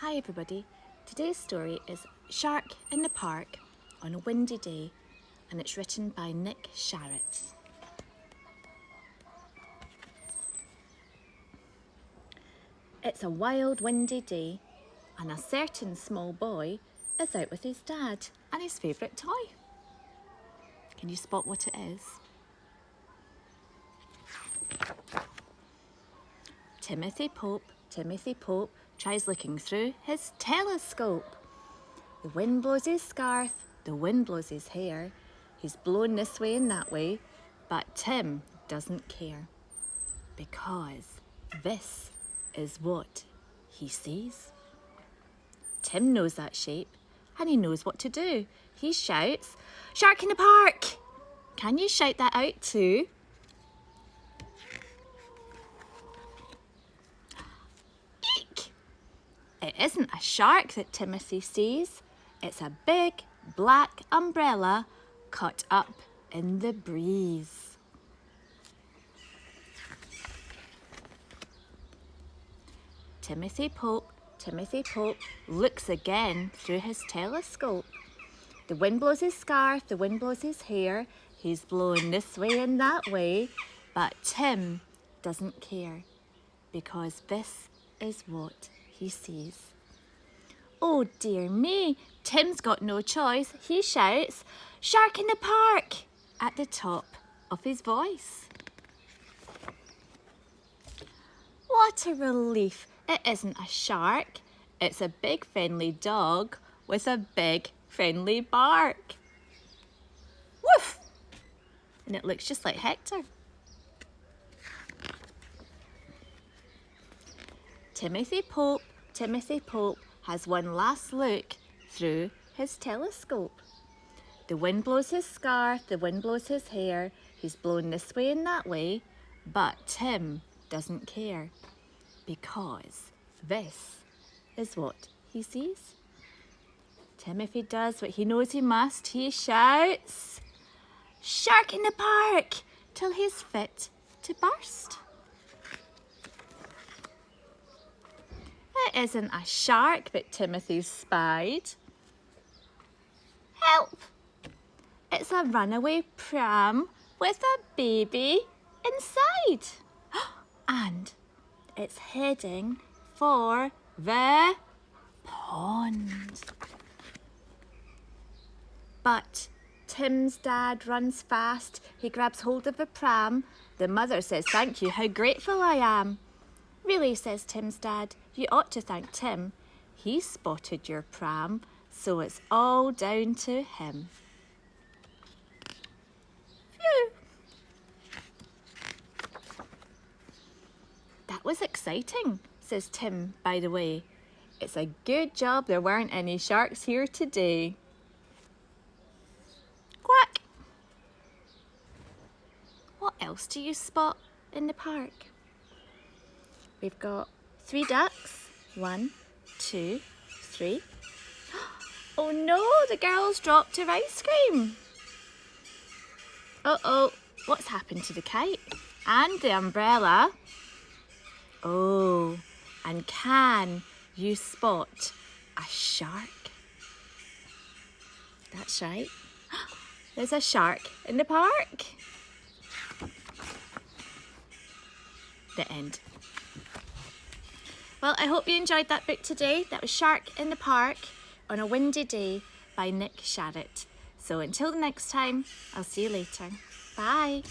Hi everybody, today's story is Shark in the Park on a Windy Day, and it's written by Nick Sharratt. It's a wild windy day and a certain small boy is out with his dad and his favourite toy. Can you spot what it is? Timothy Pope tries looking through his telescope. The wind blows his scarf, the wind blows his hair. He's blown this way and that way, but Tim doesn't care because this is what he sees. Tim knows that shape and he knows what to do. He shouts, "Shark in the park!" Can you shout that out too? It isn't a shark that Timothy sees. It's a big black umbrella caught up in the breeze. Timothy Pope looks again through his telescope. The wind blows his scarf, the wind blows his hair. He's blown this way and that way, but Tim doesn't care because this is what he sees. Oh dear me, Tim's got no choice. He shouts, "Shark in the park!" at the top of his voice. What a relief. It isn't a shark. It's a big friendly dog with a big friendly bark. Woof! And it looks just like Hector. Timothy Pope has one last look through his telescope. The wind blows his scarf, the wind blows his hair. He's blown this way and that way, but Tim doesn't care because this is what he sees. Timothy does what he knows he must. He shouts, "Shark in the park!" till he's fit to burst. It isn't a shark that Timothy spied. Help! It's a runaway pram with a baby inside. And it's heading for the pond. But Tim's dad runs fast. He grabs hold of the pram. The mother says, "Thank you, how grateful I am." "Really," says Tim's dad, "you ought to thank Tim. He spotted your pram, so it's all down to him." Phew! "That was exciting," says Tim, by the way. "It's a good job there weren't any sharks here today." Quack! What else do you spot in the park? We've got 3 ducks. 1, 2, 3. Oh no, the girl's dropped her ice cream. Uh-oh, what's happened to the kite? And the umbrella. Oh, and can you spot a shark? That's right. There's a shark in the park. The end. Well, I hope you enjoyed that book today. That was Shark in the Park on a Windy Day by Nick Sharratt. So until the next time, I'll see you later. Bye.